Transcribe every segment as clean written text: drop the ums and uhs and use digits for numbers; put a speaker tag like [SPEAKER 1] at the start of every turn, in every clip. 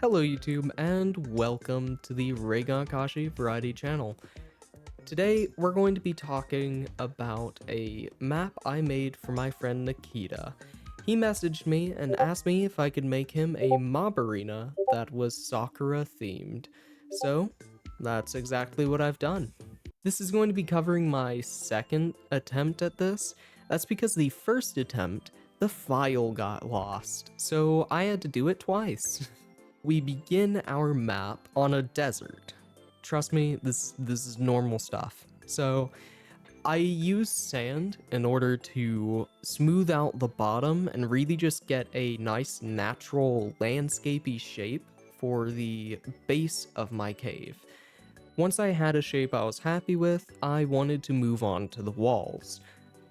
[SPEAKER 1] Hello YouTube, and welcome to the Ragon Variety channel. Today, we're going to be talking about a map I made for my friend Nikita. He messaged me and asked me if I could make him a mob arena that was Sakura themed. So, that's exactly what I've done. This is going to be covering my second attempt at this. That's because the first attempt, the file got lost, so I had to do it twice. We begin our map on a desert. Trust me, this is normal stuff. So I use sand in order to smooth out the bottom and really just get a nice natural landscapey shape for the base of my cave. Once I had a shape I was happy with, I wanted to move on to the walls.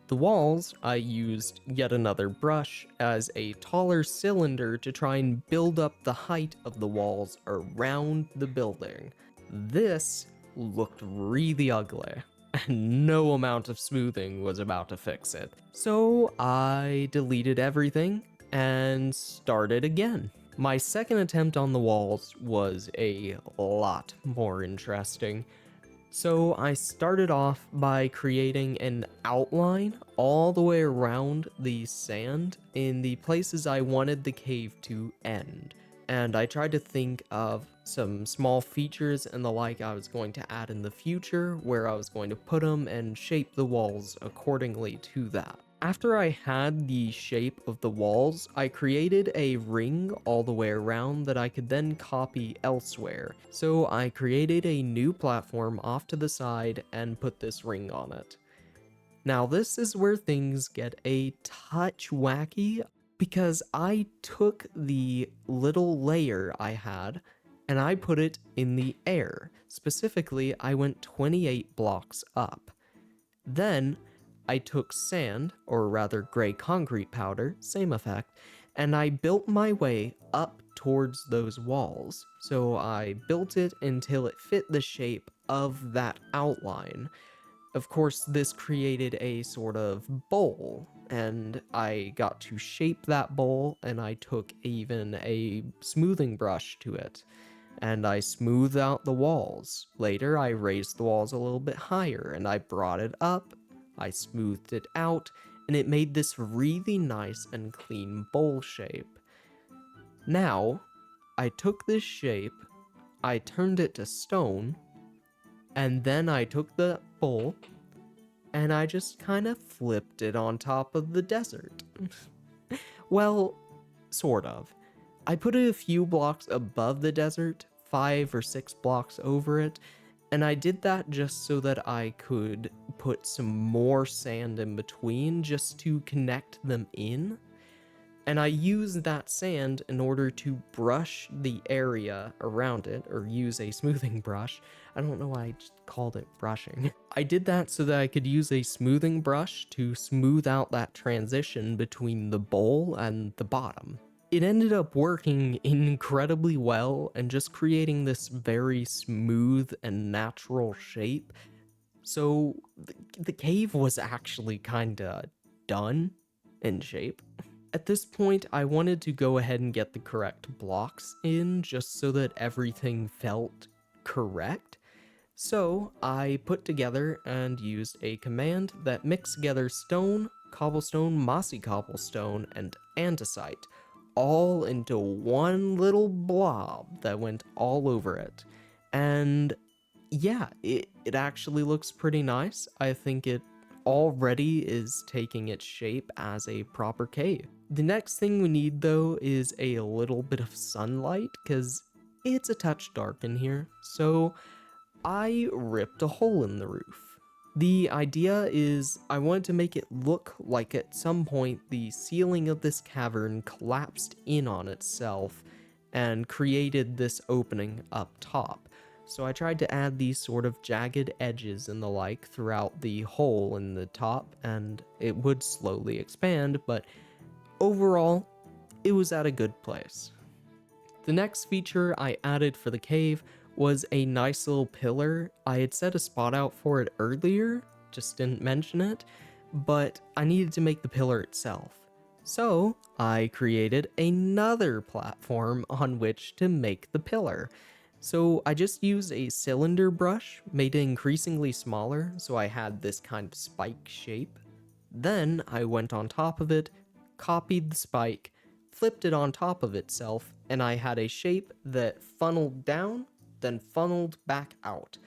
[SPEAKER 1] The walls, I used yet another brush as a taller cylinder to try and build up the height of the walls around the building. This looked really ugly, and no amount of smoothing was about to fix it. So I deleted everything and started again. My second attempt on the walls was a lot more interesting. So I started off by creating an outline all the way around the sand in the places I wanted the cave to end. And I tried to think of some small features and the like I was going to add in the future, where I was going to put them and shape the walls accordingly to that. After I had the shape of the walls, I created a ring all the way around that I could then copy elsewhere. So I created a new platform off to the side and put this ring on it. Now this is where things get a touch wacky, because I took the little layer I had and I put it in the air. Specifically, I went 28 blocks up. Then I took sand, or rather gray concrete powder, same effect, and I built my way up towards those walls. So I built it until it fit the shape of that outline. Of course, this created a sort of bowl, and I got to shape that bowl, and I took even a smoothing brush to it. And I smoothed out the walls. Later, I raised the walls a little bit higher, and I brought it up. I smoothed it out, and it made this really nice and clean bowl shape. Now, I took this shape, I turned it to stone, and then I took the bowl, and I just kind of flipped it on top of the desert. Well, sort of. I put it a few blocks above the desert, 5 or 6 blocks over it, and I did that just so that I could put some more sand in between just to connect them in. And I used that sand in order to brush the area around it, or use a smoothing brush. I don't know why I just called it brushing. I did that so that I could use a smoothing brush to smooth out that transition between the bowl and the bottom. It ended up working incredibly well and just creating this very smooth and natural shape. So the cave was actually kinda done in shape. At this point, I wanted to go ahead and get the correct blocks in just so that everything felt correct. So I put together and used a command that mixed together stone, cobblestone, mossy cobblestone, and andesite, all into one little blob that went all over it. And yeah, it actually looks pretty nice. I think it already is taking its shape as a proper cave. The next thing we need though is a little bit of sunlight, because it's a touch dark in here, so I ripped a hole in the roof. The idea is I wanted to make it look like at some point the ceiling of this cavern collapsed in on itself and created this opening up top. So I tried to add these sort of jagged edges and the like throughout the hole in the top, and it would slowly expand, but overall, it was at a good place. The next feature I added for the cave was a nice little pillar. I had set a spot out for it earlier, just didn't mention it, but I needed to make the pillar itself. So I created another platform on which to make the pillar. So I just used a cylinder brush, made it increasingly smaller, so I had this kind of spike shape. Then I went on top of it, copied the spike, flipped it on top of itself, and I had a shape that funneled down, then funneled back out.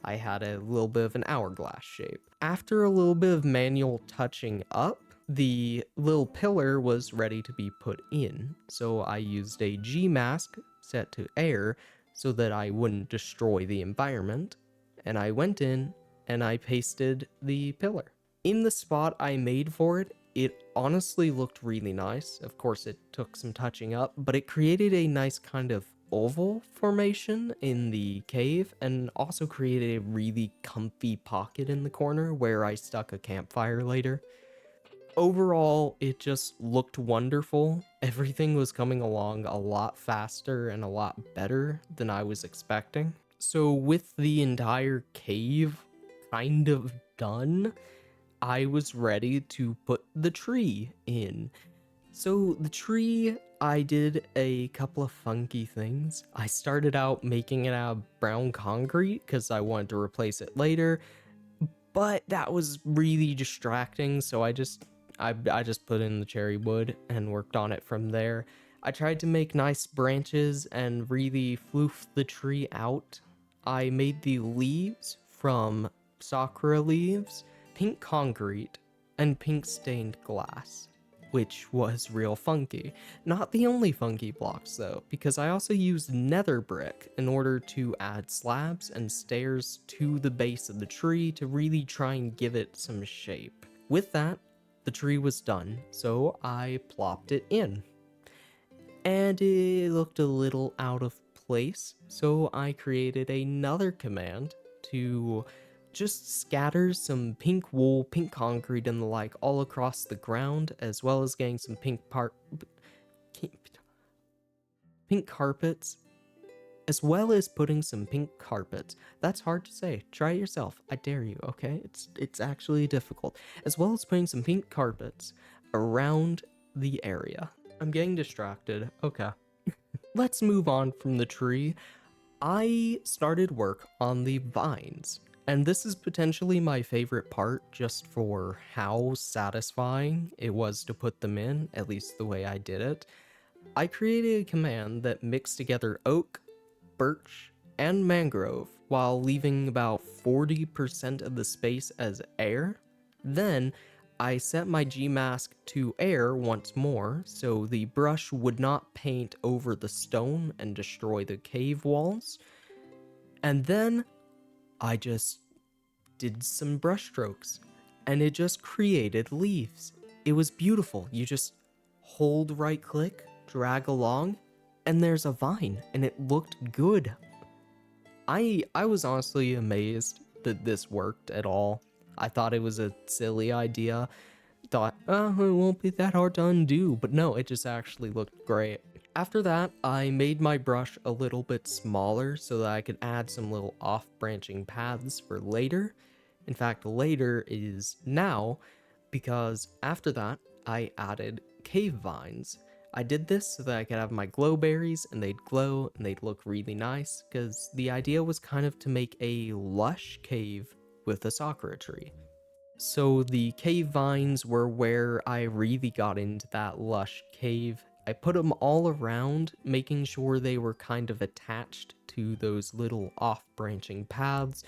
[SPEAKER 1] I had a little bit of an hourglass shape. After a little bit of manual touching up, the little pillar was ready to be put in, so I used a G mask set to air so that I wouldn't destroy the environment, and I went in and I pasted the pillar. In the spot I made for it, it honestly looked really nice. Of course, it took some touching up, but it created a nice kind of oval formation in the cave and also created a really comfy pocket in the corner where I stuck a campfire later. Overall, it just looked wonderful. Everything was coming along a lot faster and a lot better than I was expecting. So with the entire cave kind of done, I was ready to put the tree in. So the tree, I did a couple of funky things. I started out making it out of brown concrete because I wanted to replace it later, but that was really distracting, so I just put in the cherry wood and worked on it from there. I tried to make nice branches and really floof the tree out. I made the leaves from sakura leaves, pink concrete, and pink stained glass, which was real funky. Not the only funky blocks though, because I also used nether brick in order to add slabs and stairs to the base of the tree to really try and give it some shape. With that, the tree was done, so I plopped it in. And it looked a little out of place, so I created another command to just scatter some pink wool, pink concrete, and the like all across the ground, as well as getting some pink carpets, as well as putting some pink carpets. That's hard to say. Try it yourself. I dare you, okay? It's actually difficult. As well as putting some pink carpets around the area. I'm getting distracted. Okay. Let's move on from the tree. I started work on the vines, and this is potentially my favorite part just for how satisfying it was to put them in, at least the way I did it. I created a command that mixed together oak, birch, and mangrove while leaving about 40% of the space as air. Then I set my G-mask to air once more so the brush would not paint over the stone and destroy the cave walls. And then I just did some brush strokes and it just created leaves. It was beautiful. You just hold right click, drag along, and there's a vine and it looked good. I was honestly amazed that this worked at all. I thought it was a silly idea. Thought, oh, it won't be that hard to undo, but no, it just actually looked great. After that, I made my brush a little bit smaller so that I could add some little off-branching paths for later. In fact, later is now, because after that, I added cave vines. I did this so that I could have my glow berries and they'd glow and they'd look really nice, because the idea was kind of to make a lush cave with a sakura tree. So the cave vines were where I really got into that lush cave. I put them all around, making sure they were kind of attached to those little off-branching paths.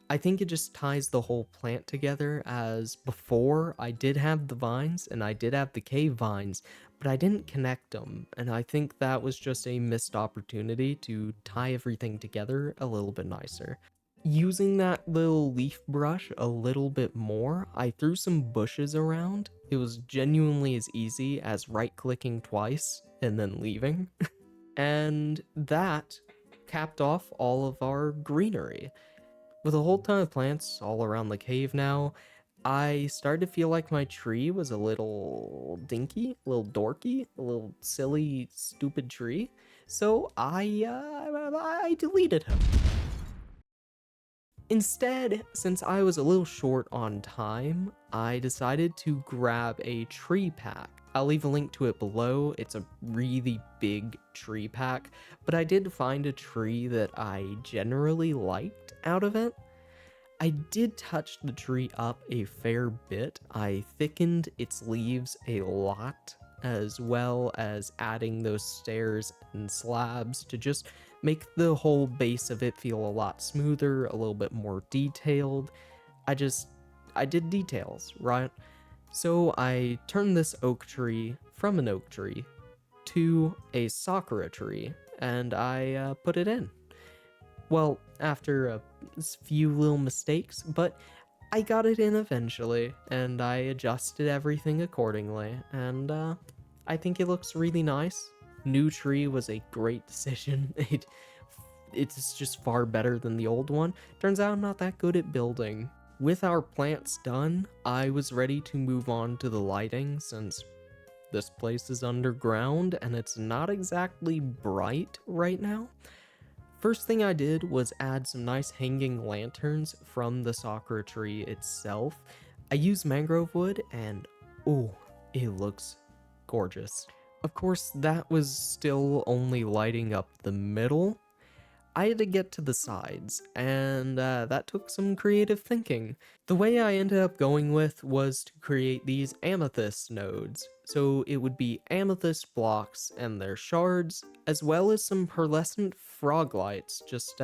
[SPEAKER 1] I think it just ties the whole plant together, as before I did have the vines and I did have the cave vines, but I didn't connect them, and I think that was just a missed opportunity to tie everything together a little bit nicer. Using that little leaf brush a little bit more, I threw some bushes around. It was genuinely as easy as right-clicking twice and then leaving. And that capped off all of our greenery. With a whole ton of plants all around the cave now, I started to feel like my tree was a little dinky, a little dorky, a little silly, stupid tree. So I deleted him. Instead, since I was a little short on time, I decided to grab a tree pack. I'll leave a link to it below. It's a really big tree pack, but I did find a tree that I generally liked out of it. I did touch the tree up a fair bit. I thickened its leaves a lot, as well as adding those stairs and slabs to just make the whole base of it feel a lot smoother, a little bit more detailed. I did details, right? So I turned this oak tree from an oak tree to a sakura tree, and I put it in. Well, after a few little mistakes, but I got it in eventually, and I adjusted everything accordingly, and I think it looks really nice. New tree was a great decision. It's just far better than the old one. Turns out I'm not that good at building. With our plants done, I was ready to move on to the lighting since this place is underground and it's not exactly bright right now. First thing I did was add some nice hanging lanterns from the sakura tree itself. I used mangrove wood and oh, it looks gorgeous. Of course, that was still only lighting up the middle. I had to get to the sides, and that took some creative thinking. The way I ended up going with was to create these amethyst nodes. So it would be amethyst blocks and their shards, as well as some pearlescent frog lights just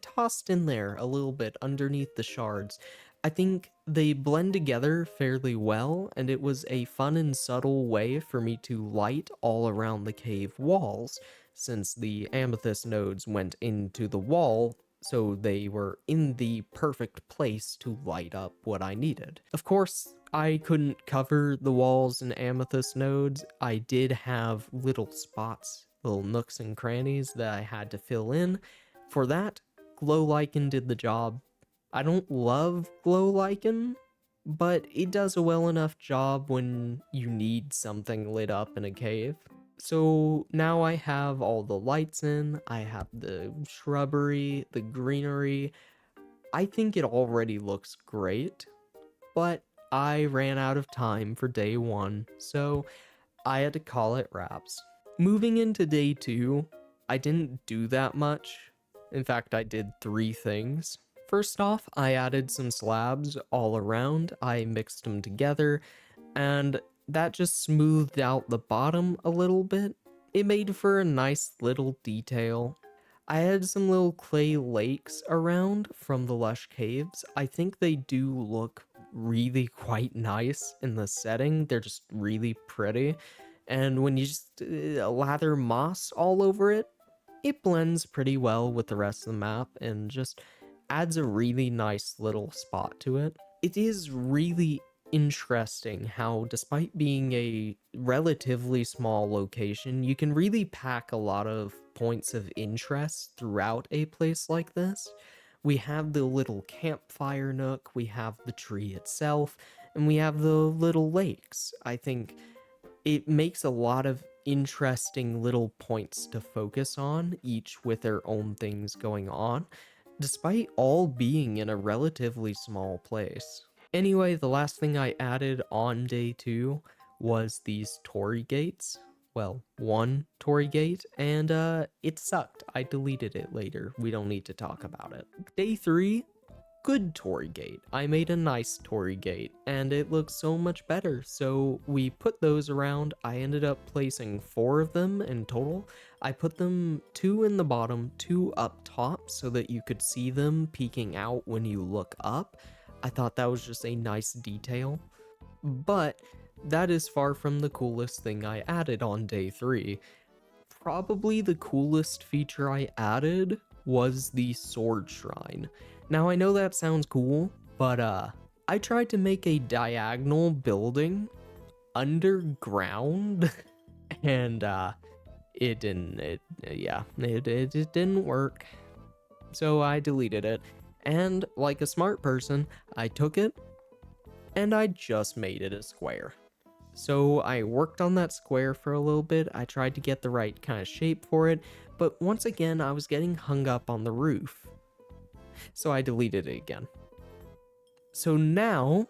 [SPEAKER 1] tossed in there a little bit underneath the shards. I think they blend together fairly well, and it was a fun and subtle way for me to light all around the cave walls, since the amethyst nodes went into the wall, so they were in the perfect place to light up what I needed. Of course, I couldn't cover the walls in amethyst nodes. I did have little spots, little nooks and crannies that I had to fill in. For that, glow lichen did the job. I don't love glow lichen, but it does a well enough job when you need something lit up in a cave. So now I have all the lights in, I have the shrubbery, the greenery. I think it already looks great, but I ran out of time for day one, so I had to call it wraps. Moving into day two, I didn't do that much. In fact, I did 3 things. First off, I added some slabs all around, I mixed them together, and that just smoothed out the bottom a little bit. It made for a nice little detail. I had some little clay lakes around from the lush caves. I think they do look really quite nice in the setting. They're just really pretty. And when you just lather moss all over it, it blends pretty well with the rest of the map and just adds a really nice little spot to it. It is really interesting how, despite being a relatively small location, you can really pack a lot of points of interest throughout a place like this. We have the little campfire nook, we have the tree itself, and we have the little lakes. I think it makes a lot of interesting little points to focus on, each with their own things going on, despite all being in a relatively small place. Anyway, the last thing I added on day 2 was these torii gates. Well, one torii gate, and it sucked. I deleted it later. We don't need to talk about it. Day 3, good torii gate. I made a nice torii gate, and it looks so much better. So we put those around. I ended up placing 4 of them in total. I put them 2 in the bottom, 2 up top, so that you could see them peeking out when you look up. I thought that was just a nice detail. But that is far from the coolest thing I added on day 3. Probably the coolest feature I added was the sword shrine. Now I know that sounds cool, but I tried to make a diagonal building underground and it didn't work. So I deleted it. And like a smart person, I took it and I just made it a square. So I worked on that square for a little bit. I tried to get the right kind of shape for it, but once again, I was getting hung up on the roof. So I deleted it again. So now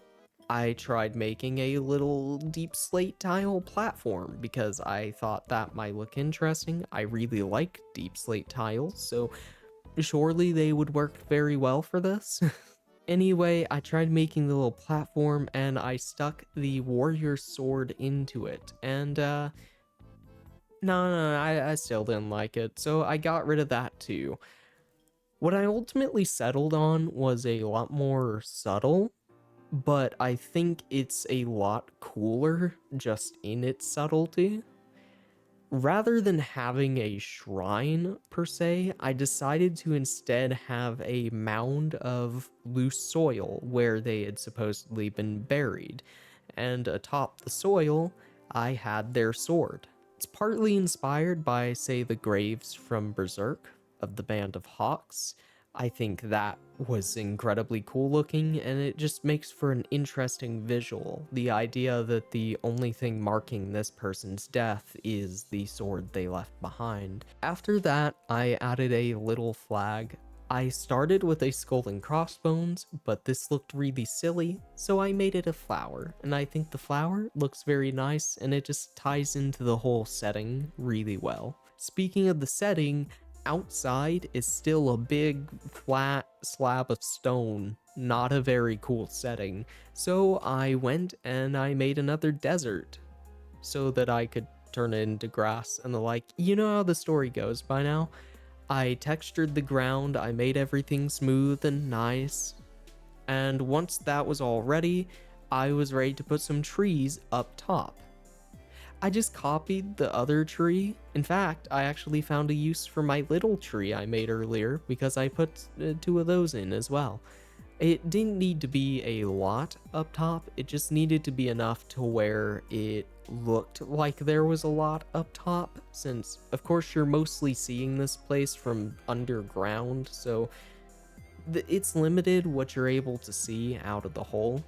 [SPEAKER 1] I tried making a little deep slate tile platform because I thought that might look interesting. I really like deep slate tiles, so surely they would work very well for this. Anyway, I tried making the little platform and I stuck the warrior sword into it, and no, I still didn't like it, so I got rid of that too. What I ultimately settled on was a lot more subtle, but I think it's a lot cooler just in its subtlety. Rather than having a shrine per se, I decided to instead have a mound of loose soil where they had supposedly been buried, and atop the soil, I had their sword. It's partly inspired by, say, the graves from Berserk of the Band of Hawks. I think that was incredibly cool looking, and it just makes for an interesting visual. The idea that the only thing marking this person's death is the sword they left behind. After that, I added a little flag. I started with a skull and crossbones, but this looked really silly, so I made it a flower, and I think the flower looks very nice, and it just ties into the whole setting really well. Speaking of the setting, outside is still a big flat slab of stone, not a very cool setting, so I went and I made another desert so that I could turn it into grass and the like. You know how the story goes by now. I textured the ground, I made everything smooth and nice, and once that was all ready, I was ready to put some trees up top. I just copied the other tree. In fact, I actually found a use for my little tree I made earlier because I put two of those in as well. It didn't need to be a lot up top, it just needed to be enough to where it looked like there was a lot up top, since of course you're mostly seeing this place from underground, so it's limited what you're able to see out of the hole.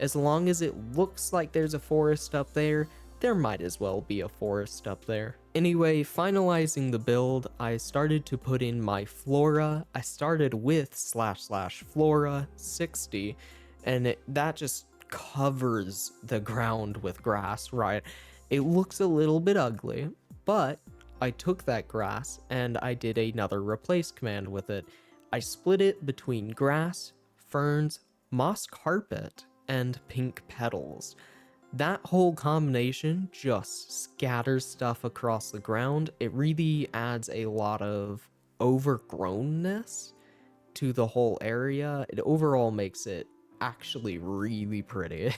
[SPEAKER 1] As long as it looks like there's a forest up there, there might as well be a forest up there. Anyway, finalizing the build, I started to put in my flora. I started with //flora 60, and that just covers the ground with grass, right? It looks a little bit ugly, but I took that grass and I did another replace command with it. I split it between grass, ferns, moss carpet, and pink petals. That whole combination just scatters stuff across the ground. It really adds a lot of overgrownness to the whole area. It overall makes it actually really pretty.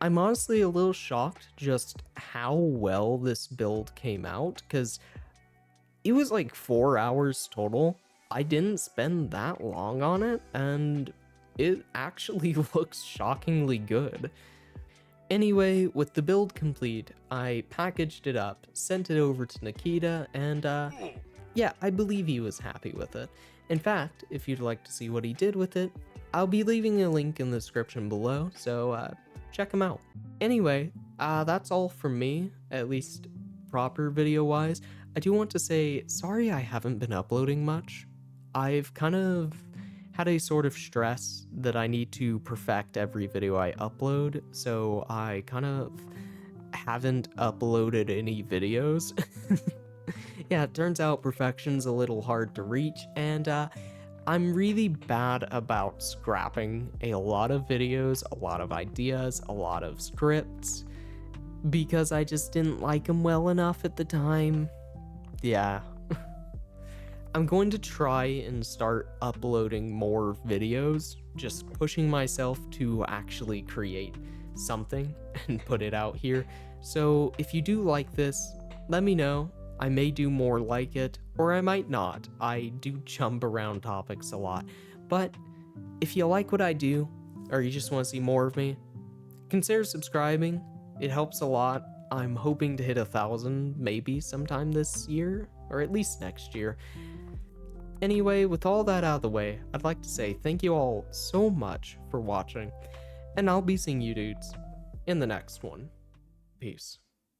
[SPEAKER 1] I'm honestly a little shocked just how well this build came out, because it was like 4 hours total. I didn't spend that long on it, and it actually looks shockingly good. Anyway, with the build complete, I packaged it up, sent it over to Nikita, and yeah, I believe he was happy with it. In fact, if you'd like to see what he did with it, I'll be leaving a link in the description below, so check him out. Anyway, that's all from me, at least proper video-wise. I do want to say sorry I haven't been uploading much. I've kind of had a sort of stress that I need to perfect every video I upload, so I kind of haven't uploaded any videos. Yeah, it turns out perfection's a little hard to reach, and I'm really bad about scrapping a lot of videos, a lot of ideas, a lot of scripts, because I just didn't like them well enough at the time. Yeah. I'm going to try and start uploading more videos, just pushing myself to actually create something and put it out here. So if you do like this, let me know. I may do more like it, or I might not. I do jump around topics a lot. But if you like what I do, or you just want to see more of me, consider subscribing. It helps a lot. I'm hoping to hit 1,000 maybe sometime this year, or at least next year. Anyway, with all that out of the way, I'd like to say thank you all so much for watching, and I'll be seeing you dudes in the next one. Peace.